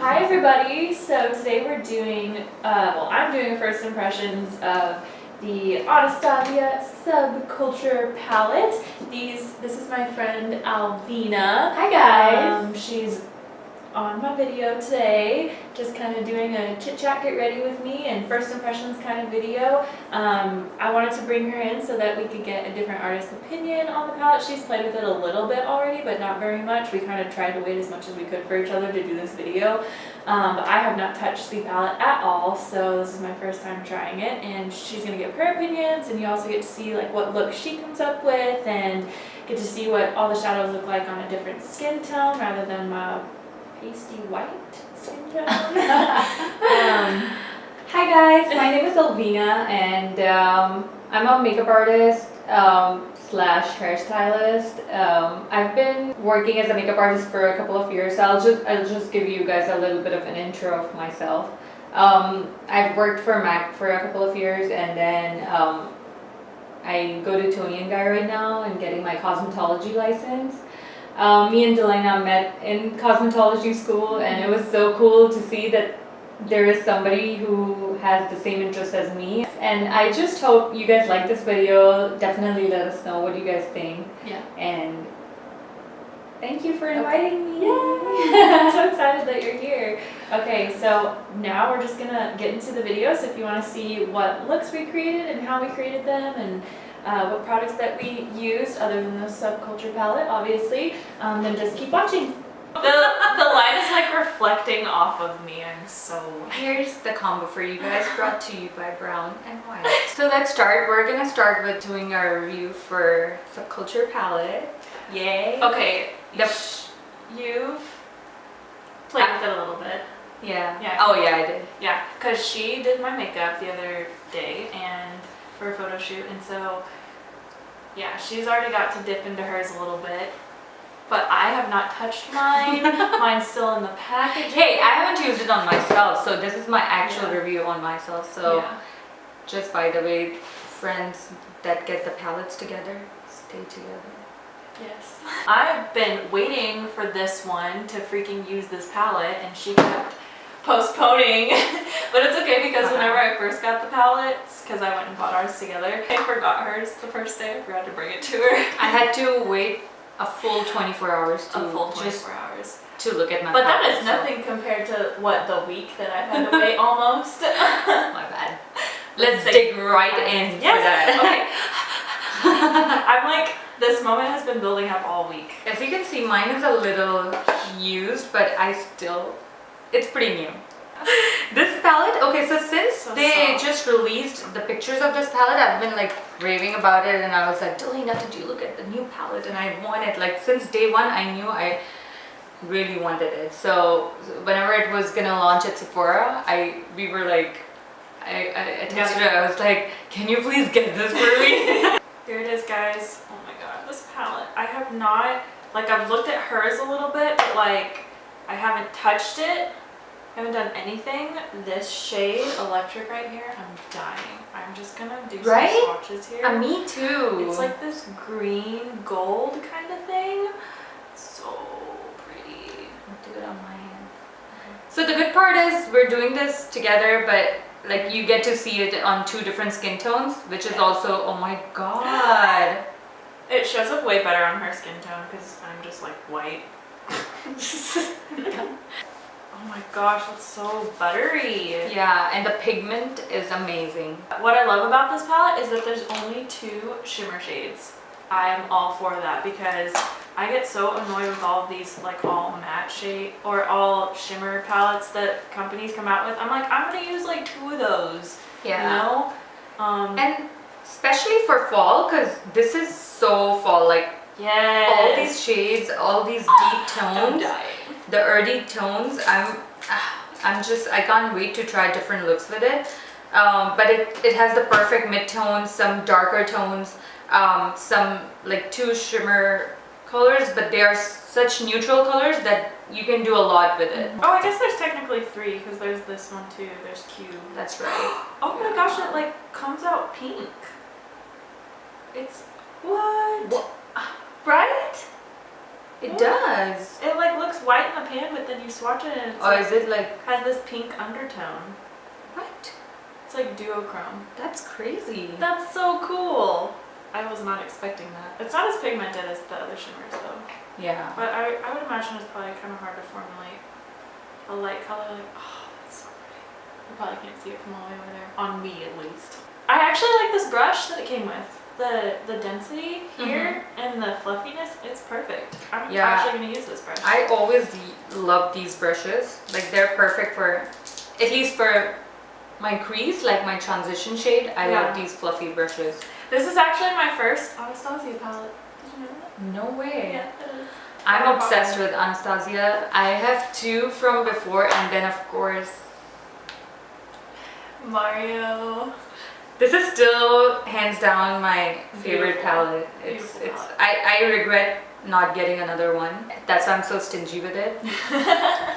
Hi everybody, so today we're doing, I'm doing first impressions of the Anastasia Subculture palette. This is my friend Alvina. Hi guys! She's on my video today, just kind of doing a chit chat, get ready with me, and first impressions kind of video. I wanted to bring her in so that we could get a different artist's opinion on the palette. She's played with it a little bit already, but not very much. We kind of tried to wait as much as we could for each other to do this video. But I have not touched the palette at all, so this is my first time trying it, and she's going to give her opinions, and you also get to see like what look she comes up with, and get to see what all the shadows look like on a different skin tone rather than my pasty white skin tone. Hi guys, my name is Alvina and I'm a makeup artist slash hairstylist. I've been working as a makeup artist for a couple of years. I'll just give you guys a little bit of an intro of myself. I've worked for MAC for a couple of years, and then I go to Tony & Guy right now and getting my cosmetology license. Me and Delena met in cosmetology school, and it was so cool to see that there is somebody who has the same interest as me. And I just hope you guys like this video. Definitely let us know what you guys think. Yeah. And thank you for inviting me. Yay! I'm so excited that you're here. Okay, so now we're just gonna get into the video. So if you want to see what looks we created and how we created them, and what products that we used other than the Subculture palette, obviously, then just keep watching. The light is like reflecting off of me. I'm so... Here's the combo for you guys, brought to you by Brown and White. So let's start. We're gonna start with doing our review for Subculture palette. Yay! Okay, you've played with it a little bit. Yeah. Oh yeah, I did. Yeah, because she did my makeup the other day and for a photo shoot, and so yeah, she's already got to dip into hers a little bit, but I have not touched mine. Mine's still in the package. Hey, I haven't used it on myself, so this is my actual review on myself. So just by the way, friends that get the palettes together, stay together. Yes. I've been waiting for this one to freaking use this palette, and she kept postponing, but it's okay because whenever I first got the palettes, because I went and bought ours together, I forgot hers the first day. I forgot to bring it to her. I had to wait a full 24 hours to look at my But palette, that is nothing compared to what, the week that I've had to wait almost. My bad. Let's dig right in for that. Okay. I'm like, this moment has been building up all week. As you can see, mine is a little used, but it's pretty new. This palette, okay, so since they just released the pictures of this palette, I've been like raving about it, and I was like, Delena, did you look at the new palette? And I want it. Like since day one, I knew I really wanted it. So whenever it was gonna launch at Sephora, we were like, I texted her, I was like, can you please get this for me? Here it is, guys. Oh my god, this palette. I have not, like, I've looked at hers a little bit, but like, I haven't touched it. I haven't done anything. This shade, Electric right here, I'm dying. I'm just gonna do some swatches here. Me too. It's like this green gold kind of thing. So pretty. I'll do it on my hand. So the good part is we're doing this together, but like you get to see it on 2 different skin tones, which is also, oh my god. It shows up way better on her skin tone because I'm just like white. Oh my gosh, that's so buttery. Yeah, and the pigment is amazing. What I love about this palette is that there's only 2 shimmer shades. I'm all for that because I get so annoyed with all of these like all matte shade or all shimmer palettes that companies come out with. I'm like, I'm gonna use like 2 of those. Yeah. You know? And especially for fall, because this is so fall. Like all these shades, all these deep tones, the earthy tones. I can't wait to try different looks with it. But it has the perfect mid-tones, some darker tones, some like 2 shimmer colors, but they are such neutral colors that you can do a lot with it. Oh, I guess there's technically 3 because there's this one too. There's Q. That's right. Oh my gosh, it like comes out pink. It's what? Right? It does. It like looks white in the pan, but then you swatch it and it's Or is it like... has this pink undertone. What? It's like duochrome. That's crazy. That's so cool. I was not expecting that. It's not as pigmented as the other shimmers though. Yeah. But I would imagine it's probably kind of hard to formulate a light color like, oh, that's so pretty. You probably can't see it from all the way over there. On me at least. I actually like this brush that it came with. The density here and the fluffiness, it's perfect. I'm actually going to use this brush. I always love these brushes. Like they're perfect for, at least for my crease, like my transition shade. I love these fluffy brushes. This is actually my first Anastasia palette. Did you know that? No way. Yeah, it is. I'm obsessed with Anastasia. I have 2 from before, and then of course Mario. this is still hands down my favorite Beautiful. palette. It's I regret not getting another one. That's why I'm so stingy with it.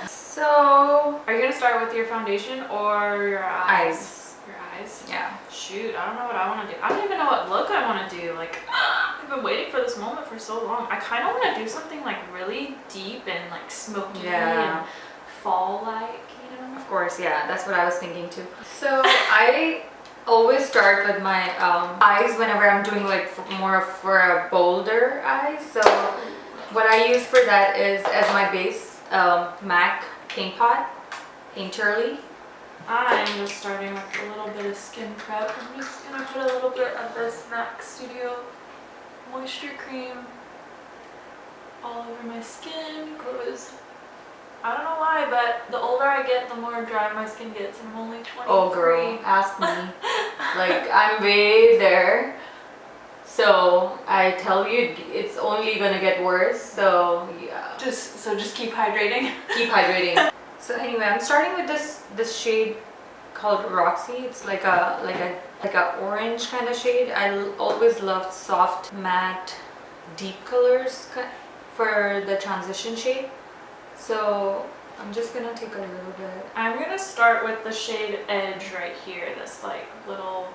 So, are you gonna start with your foundation or your eyes? eyes. Your eyes? Yeah. Shoot, I don't know what I want to do. I don't even know what look I want to do. Like, I've been waiting for this moment for so long. I kind of want to do something like really deep and like smoky and fall-like, you know? Of course, yeah. That's what I was thinking too. So I always start with my eyes whenever I'm doing like more for a bolder eye. So what I use for that is as my base MAC paint pot, Painterly. I'm just starting with a little bit of skin prep. I'm just gonna put a little bit of this MAC Studio Moisture Cream all over my skin because I don't know why, but the older I get, the more dry my skin gets, and I'm only 23. Oh girl, ask me. Like I'm way there. So I tell you, it's only gonna get worse. So yeah. Just keep hydrating. Keep hydrating. So anyway, I'm starting with this shade called Roxy. It's like a orange kind of shade. I always loved soft matte deep colors for the transition shade. So I'm just gonna take a little bit. I'm gonna start with the shade Edge right here. This like little,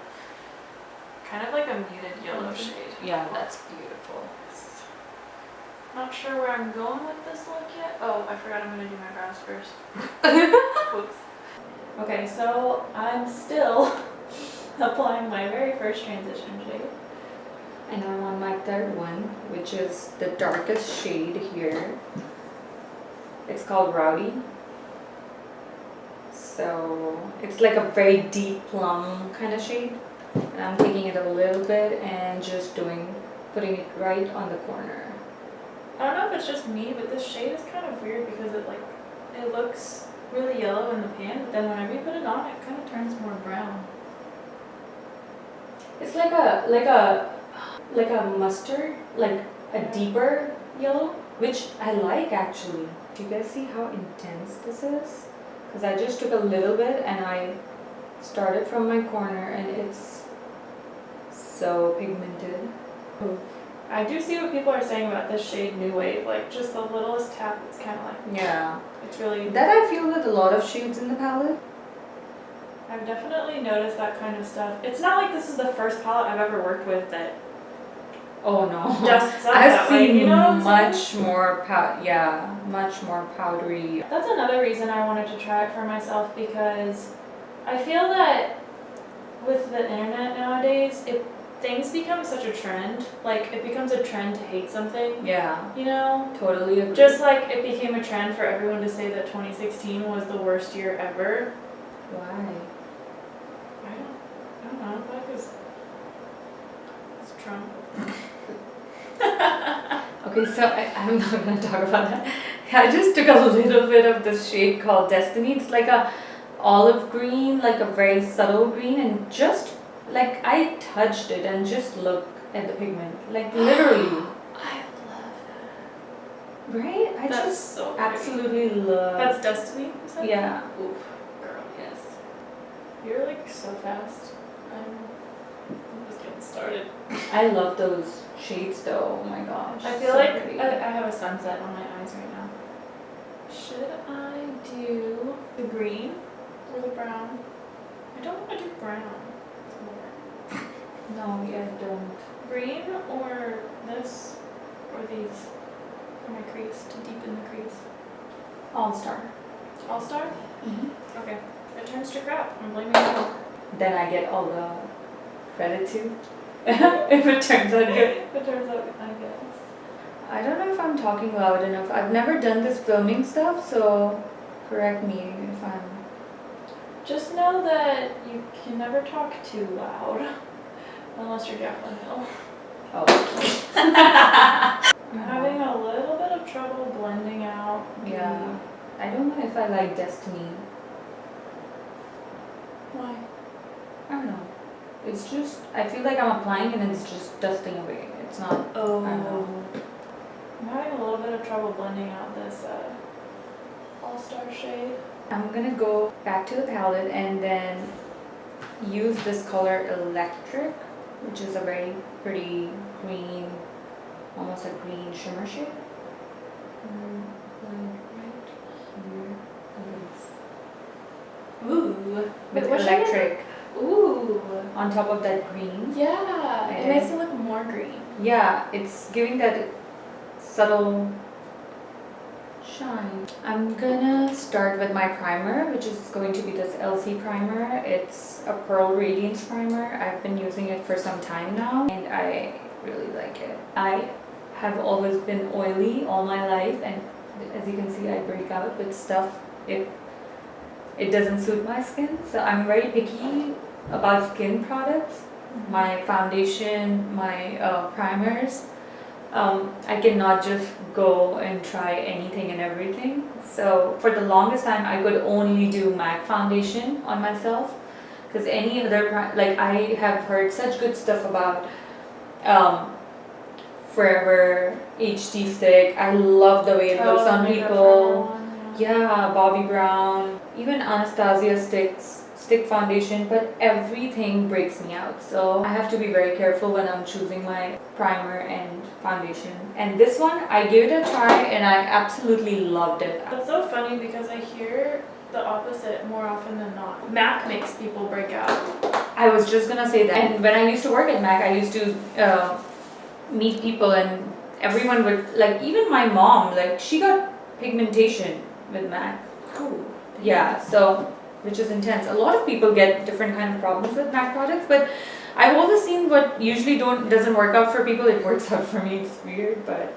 kind of like a muted yellow shade. Yeah, that's beautiful. Not sure where I'm going with this look yet. Oh, I forgot I'm gonna do my brows first. Whoops. Okay, so I'm still applying my very first transition shade. And I'm on my third one, which is the darkest shade here. It's called Rowdy. So it's like a very deep plum kind of shade. And I'm taking it a little bit and just putting it right on the corner. I don't know if it's just me, but this shade is kind of weird because it looks really yellow in the pan, but then whenever you put it on, it kind of turns more brown. It's like a mustard, like a deeper yellow, which I like actually. Do you guys see how intense this is? Because I just took a little bit and I started from my corner and it's so pigmented. I do see what people are saying about this shade New Wave, like just the littlest tap, it's kind of like, Yeah. it's really... That I feel with a lot of shades in the palette. I've definitely noticed that kind of stuff. It's not like this is the first palette I've ever worked with that Oh no. dusts up I've that way, seen you know what I'm much more much more powdery. That's another reason I wanted to try it for myself, because I feel that with the internet nowadays, things become such a trend. Like, it becomes a trend to hate something. Yeah. You know? Totally agree. Just like it became a trend for everyone to say that 2016 was the worst year ever. Why? I don't know. Like it's Trump. Okay, so I'm not gonna talk about that. I just took a little bit of this shade called Destiny. It's like a olive green, like a very subtle green, and just like I touched it and just look at the pigment, like literally. I love that. Right? I That's just so pretty. absolutely love. That's Destiny, you said? Yeah. Oof, girl, yes. You're like so fast. I'm just getting started. I love those shades though. Oh my gosh. I feel so like pretty. I have a sunset on my eyes right now. Should I do the green or the brown? I don't want to do brown. No, yeah, I don't. Green or this or these? for my crease, to deepen the crease? All-Star. All-Star? Mm-hmm. Okay. If it turns to crap, I'm blaming you. Then I get all the credit too. If it turns out good. If it turns out good, I guess. I don't know if I'm talking loud enough. I've never done this filming stuff, so correct me if I'm... Just know that you can never talk too loud. Unless you're Jaclyn Hill. Oh. I'm having a little bit of trouble blending out. Yeah. I don't know if I like Destiny. Why? I don't know. It's just, I feel like I'm applying and it's just dusting away. It's not, Oh. I don't know. I'm having a little bit of trouble blending out this All-Star shade. I'm gonna go back to the palette and then use this color Electric, which is a very pretty green, almost a green shimmer shade. Ooh. With what shade is Electric it? Ooh. on top of that green. Yeah. It And- makes it look more green. Yeah, it's giving that subtle shine. I'm gonna start with my primer, which is going to be this LC primer. It's a Pearl Radiance primer. I've been using it for some time now and I really like it. I have always been oily all my life, and as you can see, I break out with stuff if it doesn't suit my skin. So I'm very picky about skin products. My foundation, my primers. I cannot just go and try anything and everything. So for the longest time, I could only do MAC foundation on myself, because any other like I have heard such good stuff about Forever HD stick. I love the way it looks on people. Yeah, Bobbi Brown, even Anastasia stick foundation, but everything breaks me out. So I have to be very careful when I'm choosing my primer and foundation. And this one, I gave it a try and I absolutely loved it. That's so funny because I hear the opposite more often than not. MAC makes people break out. I was just gonna say that. And when I used to work at MAC, I used to meet people and everyone would, like even my mom, like she got pigmentation with MAC. Cool. Yeah, so, which is intense. A lot of people get different kind of problems with MAC products, but I've always seen what usually doesn't work out for people, it works out for me. It's weird, but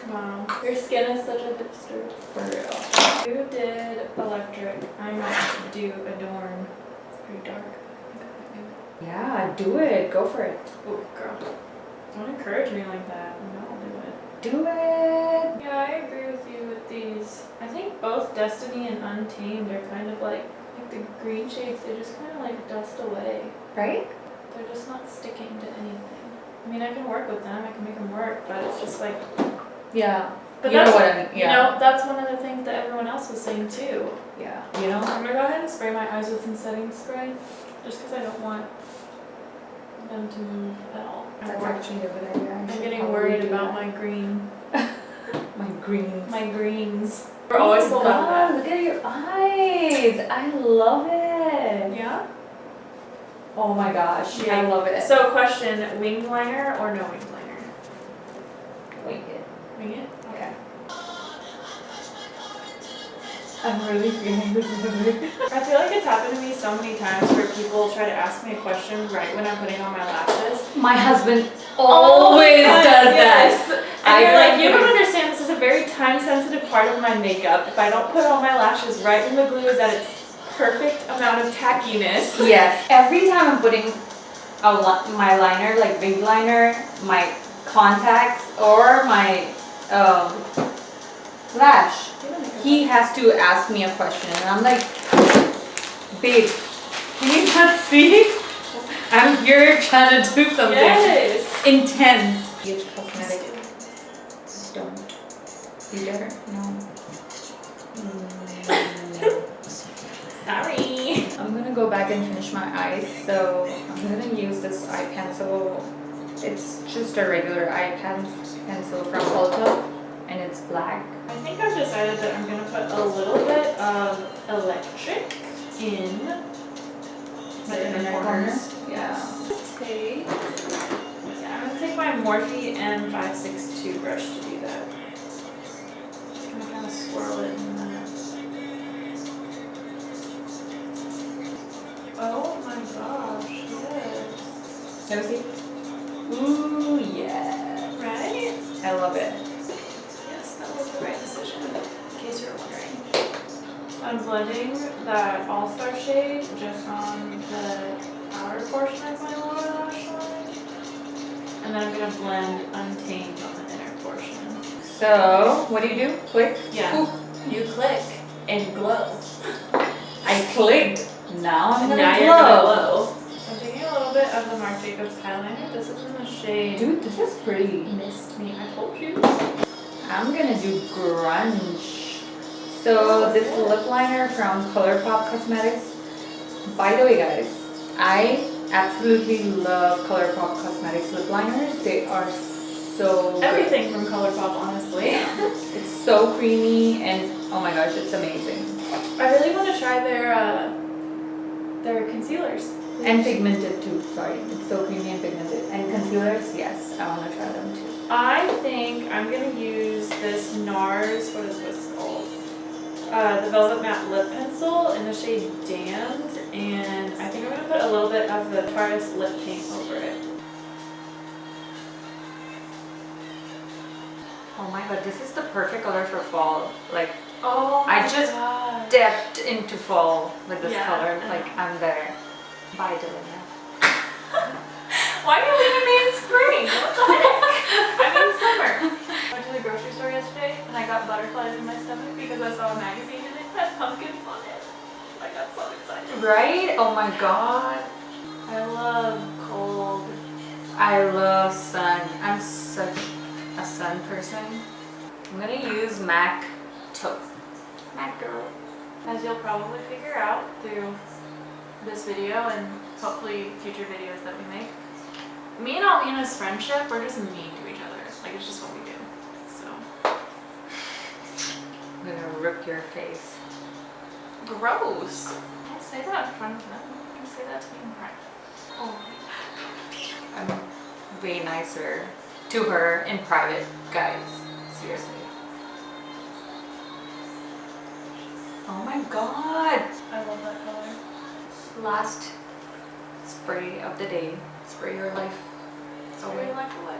Wow. Your skin is such a hipster. for real. You did Electric. I might do Adorn. It's pretty dark. Yeah, do it. Go for it. Oh, girl. Don't encourage me like that. No, I'll do it. Do it. Yeah, I agree with you with these. I think both Destiny and Untamed are kind of like the green shades, they just kind of like dust away. Right? They're just not sticking to anything. I mean, I can work with them, I can make them work, but it's just like... Yeah. But you know that's, what I mean. Yeah. You know, that's one of the things that everyone else was saying too. Yeah. You know? I'm gonna go ahead and spray my eyes with some setting spray, just because I don't want them to move at all. That's actually a good idea. I'm getting worried about my green. my greens. My greens. We're always sold out of that. Look at your eyes. I love it. Yeah? Oh my gosh. Yeah. I love it. So question, winged liner or no winged liner? Wing it. Wing it? Okay. I'm really feeling this music. I feel like it's happened to me so many times where people try to ask me a question right when I'm putting on my lashes. My husband always does Yes. that. And you're like, you don't agree. understand, this is a very time-sensitive part of my makeup. If I don't put on my lashes right when the glue is at its perfect amount of tackiness. Yes. Every time I'm putting my liner, like wing liner, my contacts, or my lash, he has to ask me a question. And I'm like, babe, can you not see? I'm here trying to do something Yes. intense. Huge cosmetic. Don't. You get her? No. Sorry. I'm gonna go back and finish my eyes, so I'm gonna use this eye pencil. It's just a regular eye pencil from Ulta, and it's black. I think I've decided that I'm going to put a little bit of Electric in the inner corners. Yeah. I'm going to take my Morphe M562 brush to do that. swirl it in that. Oh my gosh, yes. Let me see. Ooh, yeah. Right? I love it. Yes, that was the right decision, in case you were wondering. I'm blending that all-star shade just on the outer portion of my lower lash line. And then I'm going to blend Untamed on the inner portion. So, what do? Click? Yeah. Ooh. You click and glow. I clicked. Now I'm gonna Now glow. you're gonna glow. I'm taking a little bit of the Marc Jacobs eyeliner. This is in the shade Dude, this is pretty. Mist Me. I told you. I'm gonna do grunge. So this lip liner from ColourPop Cosmetics. By the way, guys, I absolutely love ColourPop Cosmetics lip liners. They are so good. Everything from ColourPop, honestly. It's so creamy and oh my gosh, it's amazing. I really want to try their concealers. And pigmented too, sorry. It's so creamy and pigmented. And concealers, yes, I want to try them too. I think I'm going to use this NARS, what is this called? The Velvet Matte Lip Pencil in the shade Damned. And I think I'm going to put a little bit of the Tarte lip paint over it. Oh my god, this is the perfect color for fall. Like, Oh I just God. dipped into fall with this Yeah, color. I Like, know. I'm there. Bye, Delina. Why are you leaving me in spring? What the heck? I'm in summer. I went to the grocery store yesterday and I got butterflies in my stomach because I saw a magazine and it had pumpkins on it. I got so excited. Right? Oh my god. I love cold. I love sun. I'm such a sun person. I'm gonna use MAC taupe. MAC girl. As you'll probably figure out through this video and hopefully future videos that we make, me and Alina's friendship, we're just mean to each other. Like, it's just what we do. So. I'm gonna rip your face. Gross. Don't say that in front of them. Don't say that to me in private. Oh. I'm way nicer to her in private, guys. Seriously. Oh my god! I love that color. Last spray of the day. Spray your life So away. we like what?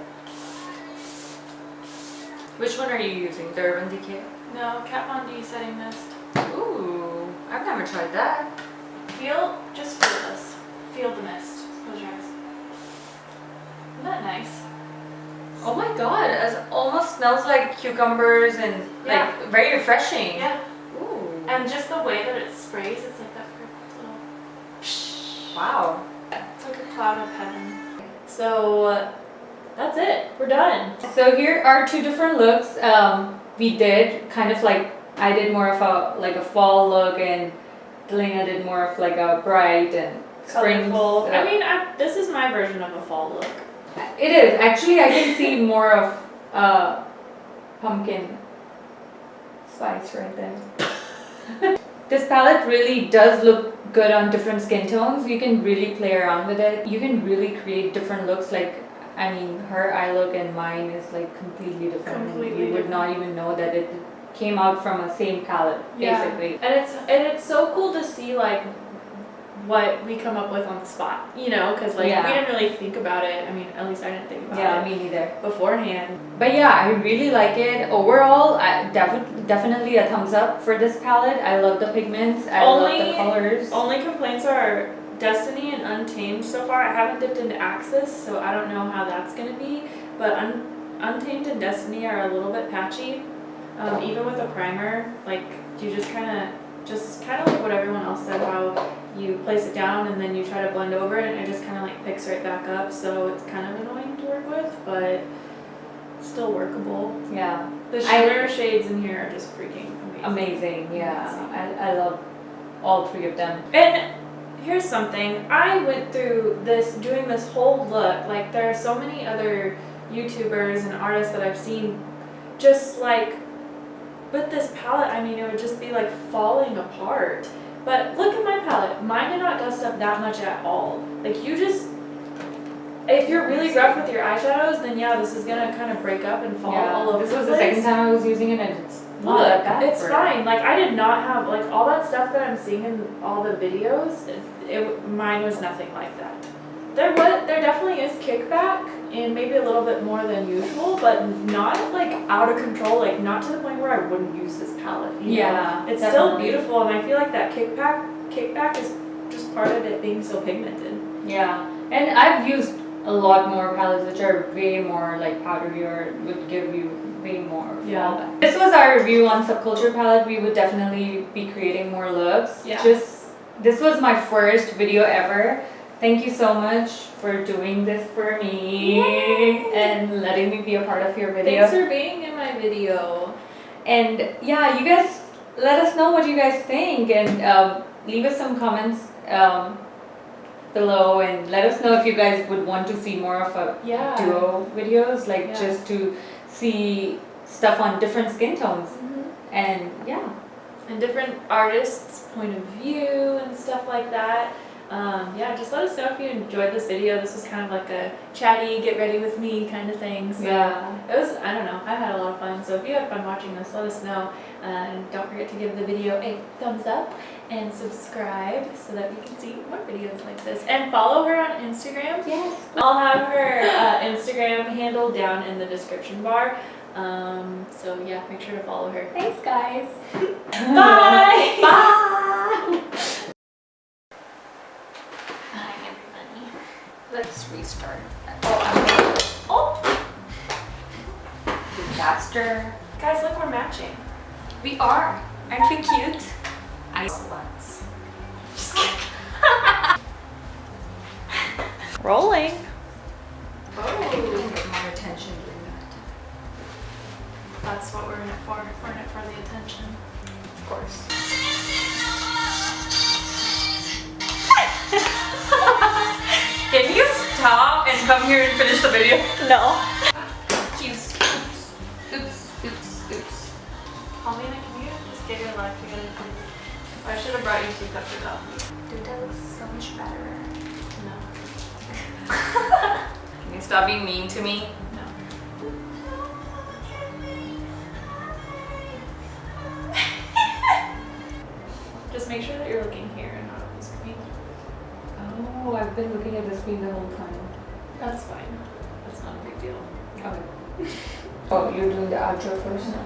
Which one are you using? The Urban Decay? No, Kat Von D setting mist. Ooh, I've never tried that. Just feel this. Feel the mist. Close your eyes. Isn't that nice? Oh my god, it almost smells like cucumbers and Yeah. like very refreshing. Yeah. Ooh. And just the way that it sprays, it's like that perfect little psh. Wow. It's like a cloud of heaven. So that's it. We're done. So here are two different looks. We did kind of like, I did more of a fall look and Delina did more of like a bright and spring. Colorful. I mean, this is my version of a fall look. It is. Actually, I can see more of pumpkin spice right there. This palette really does look good on different skin tones. You can really play around with it. You can really create different looks. Like, I mean, her eye look and mine is like completely different. Completely You would not even know that it came out from a same palette, basically. And it's so cool to see like what we come up with on the spot, you know, because like Yeah. we didn't really think about it. I mean, at least I didn't think about Yeah, it me neither. beforehand. But yeah, I really like it. Overall, definitely a thumbs up for this palette. I love the pigments. I love the colors. Only complaints are Destiny and Untamed so far. I haven't dipped into Axis, so I don't know how that's gonna be. But Untamed and Destiny are a little bit patchy. Even with a primer, like you just kind of like what everyone else said, how you place it down and then you try to blend over it and it just kind of like picks right back up. So it's kind of annoying to work with, but still workable. Yeah. The shimmer shades in here are just freaking amazing. Amazing, yeah. I love all three of them. And here's something. I went through doing this whole look. Like, there are so many other YouTubers and artists that I've seen just like with this palette. I mean, it would just be like falling apart. But look at my palette. Mine did not dust up that much at all. Like, if you're really rough with your eyeshadows, then yeah, this is gonna kind of break up and fall all over. This the was the place. second time I was using it and it's not Look, bad it's for- fine. Like I did not have like all that stuff that I'm seeing in all the videos. Mine was nothing like that. There definitely is kickback and maybe a little bit more than usual, but not like out of control. Like not to the point where I wouldn't use this palette. You Yeah, know? It's definitely. still beautiful, and I feel like that kickback is just part of it being so pigmented. Yeah, and I've used a lot more palettes which are way more like powdery or would give you way more fallback. This was our review on Subculture palette. We would definitely be creating more looks. Yeah. This was my first video ever. Thank you so much for doing this for me. Yay. And letting me be a part of your video. Thanks for being in my video. And yeah, you guys let us know what you guys think, and leave us some comments below, and let us know if you guys would want to see more of a Yeah. duo videos, like Yeah. just to see stuff on different skin tones. And yeah, And different artists' point of view and stuff like that. Yeah, just let us know if you enjoyed this video. This was kind of like a chatty, get ready with me kind of thing. So yeah, it was, I don't know, I had a lot of fun. So if you had fun watching this, let us know. And don't forget to give the video a thumbs up and subscribe so that we can see more videos like this. And follow her on Instagram. yes. I'll have her Instagram handle down in the description bar. So yeah, make sure to follow her. Thanks, guys. Bye! Bye. Hi, everybody. Let's restart. Oh, disaster. Guys, look, we're matching. We are. Aren't we cute? Ice sluts. Just kidding. Rolling. Oh. Get more attention doing that. That's what we're in it for. We're in it for the attention. Of course. Can you stop and come here and finish the video? No. Oops. Oops. Paulina, can you just get your life together, please? I should have brought you 2 cups of coffee. Dude, that looks so much better. No. Can you stop being mean to me? No. Just make sure that you're looking here and not at the screen. Oh, I've been looking at the screen the whole time. That's fine. That's not a big deal. Okay. Oh, you're doing the outro first? No.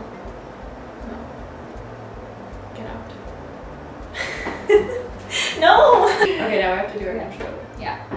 No. Get out. No! Okay, now we have to do our intro. Yeah.